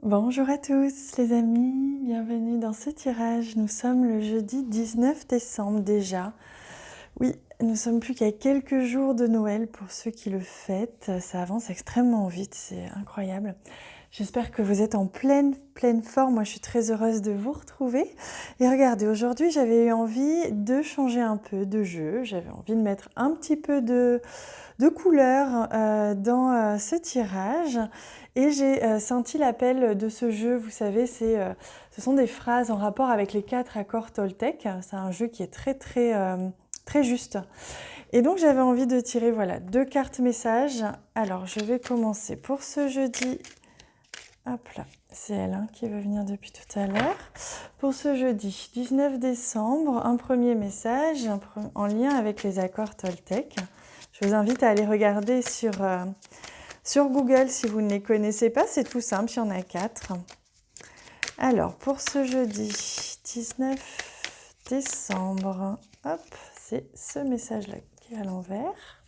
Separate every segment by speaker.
Speaker 1: Bonjour à tous les amis, bienvenue dans ce tirage. Nous sommes le jeudi 19 décembre déjà. Oui, nous sommes plus qu'à quelques jours de Noël pour ceux qui le fêtent. Ça avance extrêmement vite, c'est incroyable. J'espère que vous êtes en pleine forme. Moi, je suis très heureuse de vous retrouver. Et regardez, aujourd'hui, j'avais eu envie de changer un peu de jeu. J'avais envie de mettre un petit peu de couleurs dans ce tirage. Et j'ai senti l'appel de ce jeu. Vous savez, ce sont des phrases en rapport avec les 4 accords Toltec. C'est un jeu qui est très juste. Et donc, j'avais envie de tirer, voilà, 2 cartes messages. Alors, je vais commencer pour ce jeudi. Hop là, c'est elle qui veut venir depuis tout à l'heure. Pour ce jeudi 19 décembre, un premier message en lien avec les accords Toltec. Je vous invite à aller regarder sur Google si vous ne les connaissez pas. C'est tout simple, il y en a 4. Alors, pour ce jeudi 19 décembre, hop, c'est ce message-là qui est à l'envers.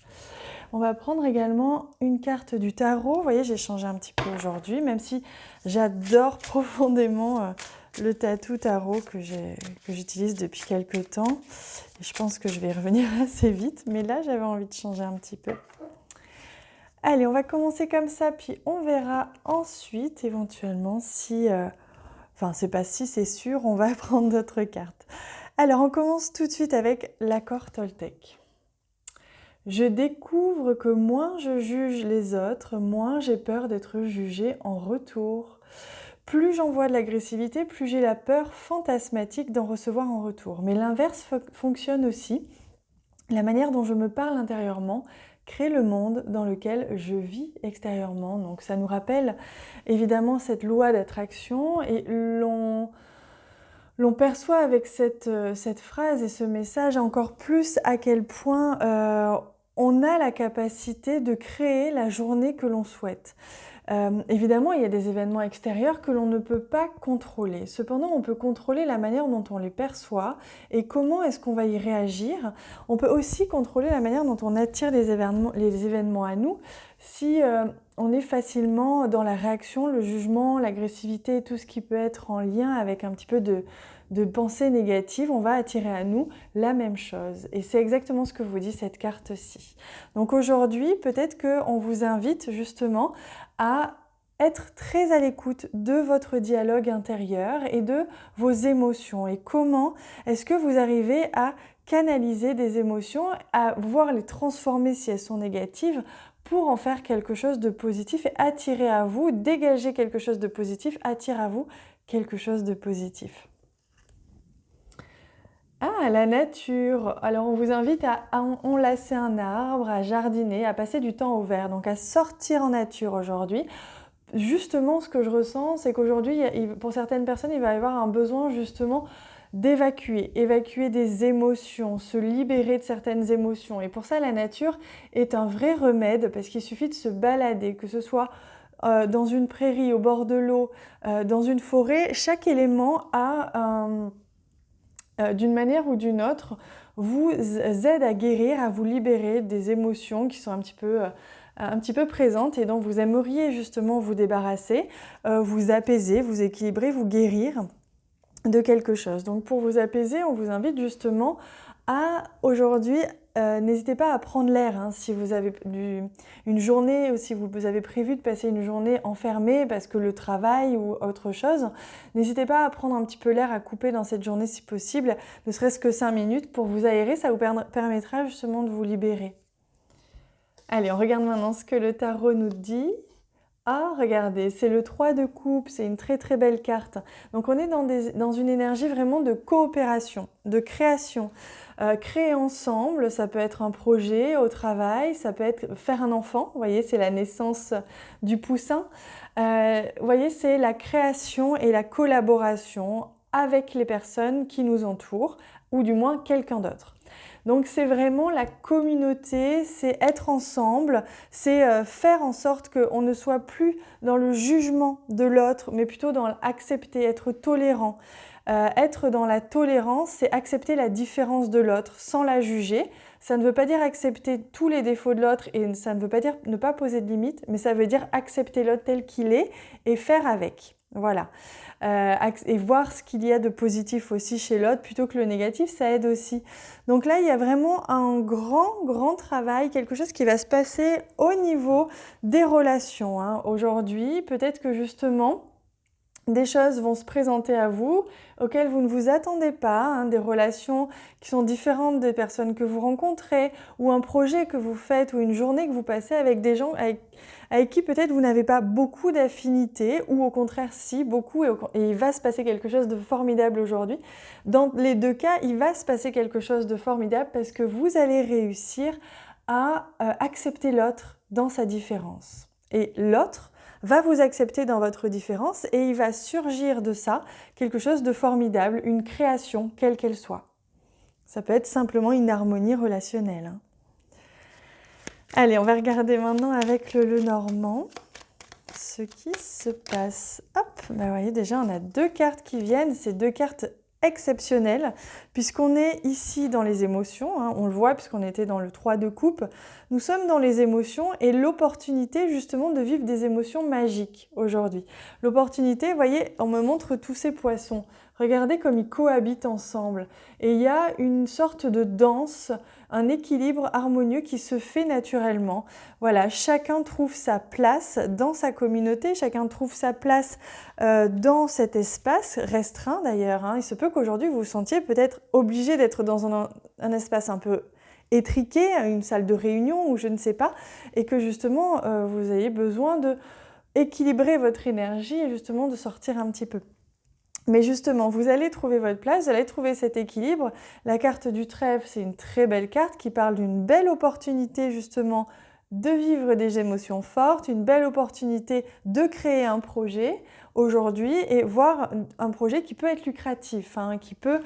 Speaker 1: On va prendre également une carte du tarot. Vous voyez, j'ai changé un petit peu aujourd'hui, même si j'adore profondément le tatou tarot que j'utilise depuis quelques temps. Et je pense que je vais y revenir assez vite, mais là, j'avais envie de changer un petit peu. Allez, on va commencer comme ça, puis on verra ensuite, éventuellement, si... Enfin, c'est pas si, c'est sûr, on va prendre d'autres cartes. Alors, on commence tout de suite avec l'accord Toltec. Je découvre que moins je juge les autres, moins j'ai peur d'être jugée en retour. Plus j'envoie de l'agressivité, plus j'ai la peur fantasmatique d'en recevoir en retour. Mais l'inverse fonctionne aussi. La manière dont je me parle intérieurement crée le monde dans lequel je vis extérieurement. Donc ça nous rappelle évidemment cette loi d'attraction et l'on perçoit avec cette phrase et ce message encore plus à quel point on a la capacité de créer la journée que l'on souhaite. Évidemment, il y a des événements extérieurs que l'on ne peut pas contrôler. Cependant, on peut contrôler la manière dont on les perçoit et comment est-ce qu'on va y réagir. On peut aussi contrôler la manière dont on attire les événements à nous. Si on est facilement dans la réaction, le jugement, l'agressivité, tout ce qui peut être en lien avec un petit peu de pensée négative, on va attirer à nous la même chose. Et c'est exactement ce que vous dit cette carte-ci. Donc aujourd'hui, peut-être qu'on vous invite justement à être très à l'écoute de votre dialogue intérieur et de vos émotions. Et comment est-ce que vous arrivez à canaliser des émotions, à voir les transformer si elles sont négatives pour en faire quelque chose de positif et attirer à vous, dégager quelque chose de positif, attire à vous quelque chose de positif. Ah, la nature. Alors, on vous invite à enlacer un arbre, à jardiner, à passer du temps au vert, donc à sortir en nature aujourd'hui. Justement, ce que je ressens, c'est qu'aujourd'hui, pour certaines personnes, il va y avoir un besoin justement évacuer des émotions, se libérer de certaines émotions. Et pour ça, la nature est un vrai remède parce qu'il suffit de se balader, que ce soit dans une prairie, au bord de l'eau, dans une forêt. Chaque élément a d'une manière ou d'une autre, vous aide à guérir, à vous libérer des émotions qui sont un petit peu présentes et dont vous aimeriez justement vous débarrasser, vous apaiser, vous équilibrer, vous guérir de quelque chose. Donc pour vous apaiser, on vous invite justement à aujourd'hui, n'hésitez pas à prendre l'air si vous avez une journée ou si vous avez prévu de passer une journée enfermée parce que le travail ou autre chose, n'hésitez pas à prendre un petit peu l'air, à couper dans cette journée si possible, ne serait-ce que 5 minutes pour vous aérer, ça vous permettra justement de vous libérer. Allez, on regarde maintenant ce que le tarot nous dit. Ah, regardez, c'est le 3 de coupe, c'est une très très belle carte. Donc on est dans une énergie vraiment de coopération, de création. Créer ensemble, ça peut être un projet au travail, ça peut être faire un enfant, vous voyez, c'est la naissance du poussin. Vous voyez, c'est la création et la collaboration avec les personnes qui nous entourent, ou du moins quelqu'un d'autre. Donc c'est vraiment la communauté, c'est être ensemble, c'est faire en sorte qu'on ne soit plus dans le jugement de l'autre, mais plutôt dans l'accepter, être tolérant. Être dans la tolérance, c'est accepter la différence de l'autre sans la juger. Ça ne veut pas dire accepter tous les défauts de l'autre et ça ne veut pas dire ne pas poser de limites, mais ça veut dire accepter l'autre tel qu'il est et faire avec. Voilà. Et voir ce qu'il y a de positif aussi chez l'autre plutôt que le négatif, ça aide aussi. Donc là, il y a vraiment un grand travail, quelque chose qui va se passer au niveau des relations, hein. Aujourd'hui, peut-être que justement, des choses vont se présenter à vous auxquelles vous ne vous attendez pas, hein, des relations qui sont différentes des personnes que vous rencontrez, ou un projet que vous faites, ou une journée que vous passez avec des gens avec qui peut-être vous n'avez pas beaucoup d'affinité, ou au contraire si, beaucoup, et il va se passer quelque chose de formidable aujourd'hui. Dans les deux cas, il va se passer quelque chose de formidable parce que vous allez réussir à accepter l'autre dans sa différence. Et l'autre va vous accepter dans votre différence et il va surgir de ça quelque chose de formidable, une création, quelle qu'elle soit. Ça peut être simplement une harmonie relationnelle, hein. Allez, on va regarder maintenant avec le Lenormand ce qui se passe. Hop, bah vous voyez déjà on a deux cartes qui viennent, ces deux cartes exceptionnelles, puisqu'on est ici dans les émotions, hein, on le voit puisqu'on était dans le 3 de coupe, nous sommes dans les émotions et l'opportunité justement de vivre des émotions magiques aujourd'hui. L'opportunité, vous voyez, on me montre tous ces poissons, regardez comme ils cohabitent ensemble et il y a une sorte de danse, un équilibre harmonieux qui se fait naturellement. Voilà, chacun trouve sa place dans sa communauté, chacun trouve sa place dans cet espace restreint d'ailleurs, hein. Il se peut qu'aujourd'hui vous vous sentiez peut-être obligé d'être dans un espace un peu étriqué, une salle de réunion ou je ne sais pas, et que justement vous ayez besoin de équilibrer votre énergie et justement de sortir un petit peu. Mais justement, vous allez trouver votre place, vous allez trouver cet équilibre. La carte du trèfle, c'est une très belle carte qui parle d'une belle opportunité justement de vivre des émotions fortes, une belle opportunité de créer un projet aujourd'hui et voir un projet qui peut être lucratif, hein, qui peut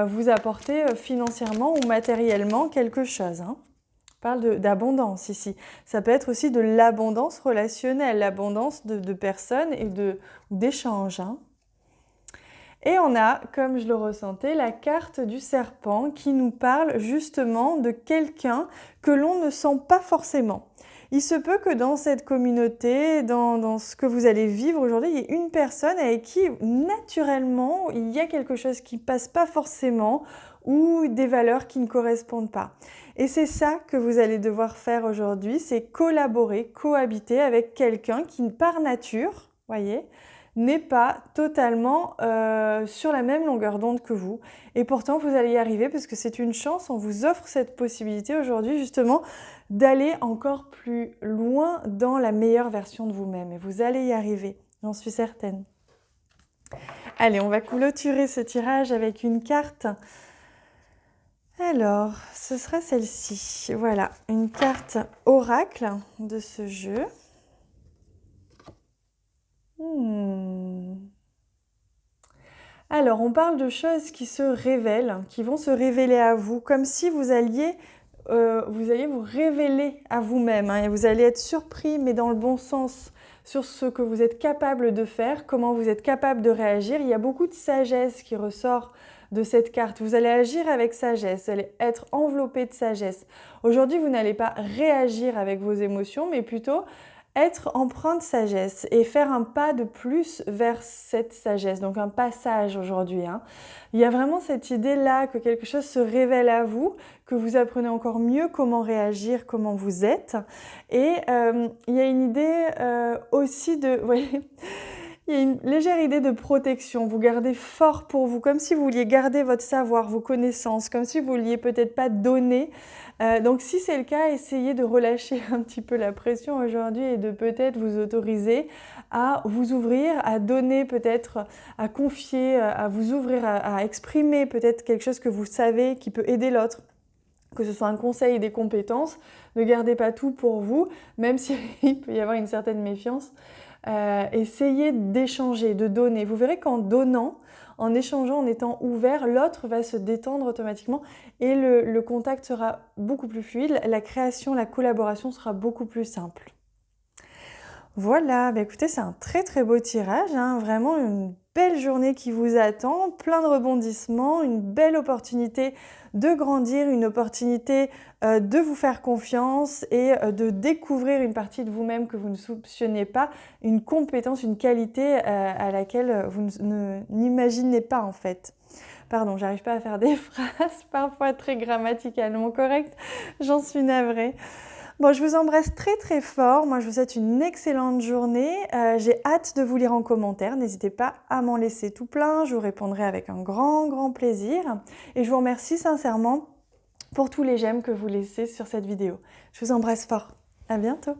Speaker 1: vous apporter financièrement ou matériellement quelque chose, hein. On parle d'abondance ici. Ça peut être aussi de l'abondance relationnelle, l'abondance de personnes et d'échanges, hein. Et on a, comme je le ressentais, la carte du serpent qui nous parle justement de quelqu'un que l'on ne sent pas forcément. Il se peut que dans cette communauté, dans ce que vous allez vivre aujourd'hui, il y ait une personne avec qui naturellement il y a quelque chose qui ne passe pas forcément ou des valeurs qui ne correspondent pas. Et c'est ça que vous allez devoir faire aujourd'hui, c'est collaborer, cohabiter avec quelqu'un qui par nature, voyez, n'est pas totalement sur la même longueur d'onde que vous. Et pourtant, vous allez y arriver parce que c'est une chance, on vous offre cette possibilité aujourd'hui justement d'aller encore plus loin dans la meilleure version de vous-même. Et vous allez y arriver, j'en suis certaine. Allez, on va clôturer ce tirage avec une carte. Alors, ce sera celle-ci. Voilà, une carte oracle de ce jeu. Alors, on parle de choses qui se révèlent, qui vont se révéler à vous, comme si vous alliez vous révéler à vous-même, hein, et vous allez être surpris, mais dans le bon sens, sur ce que vous êtes capable de faire, comment vous êtes capable de réagir. Il y a beaucoup de sagesse qui ressort de cette carte. Vous allez agir avec sagesse, vous allez être enveloppé de sagesse. Aujourd'hui, vous n'allez pas réagir avec vos émotions, mais plutôt être empreint de sagesse et faire un pas de plus vers cette sagesse, donc un passage aujourd'hui, hein. Il y a vraiment cette idée-là que quelque chose se révèle à vous, que vous apprenez encore mieux comment réagir, comment vous êtes. Et il y a une idée aussi de... Vous voyez, il y a une légère idée de protection, vous gardez fort pour vous, comme si vous vouliez garder votre savoir, vos connaissances, comme si vous vouliez peut-être pas donner. Donc si c'est le cas, essayez de relâcher un petit peu la pression aujourd'hui et de peut-être vous autoriser à vous ouvrir, à donner peut-être, à confier, à vous ouvrir, à exprimer peut-être quelque chose que vous savez qui peut aider l'autre. Que ce soit un conseil et des compétences, ne gardez pas tout pour vous, même s'il peut y avoir une certaine méfiance. Essayez d'échanger, de donner. Vous verrez qu'en donnant, en échangeant, en étant ouvert, l'autre va se détendre automatiquement et le contact sera beaucoup plus fluide, la création, la collaboration sera beaucoup plus simple. Voilà, bah écoutez, c'est un très très beau tirage, hein, vraiment une belle journée qui vous attend, plein de rebondissements, une belle opportunité de grandir, une opportunité de vous faire confiance et de découvrir une partie de vous-même que vous ne soupçonnez pas, une compétence, une qualité à laquelle vous n'imaginez pas en fait. Pardon, j'arrive pas à faire des phrases parfois très grammaticalement correctes, j'en suis navrée. Bon, je vous embrasse très très fort. Moi, je vous souhaite une excellente journée. J'ai hâte de vous lire en commentaire. N'hésitez pas à m'en laisser tout plein. Je vous répondrai avec un grand plaisir. Et je vous remercie sincèrement pour tous les j'aime que vous laissez sur cette vidéo. Je vous embrasse fort. À bientôt.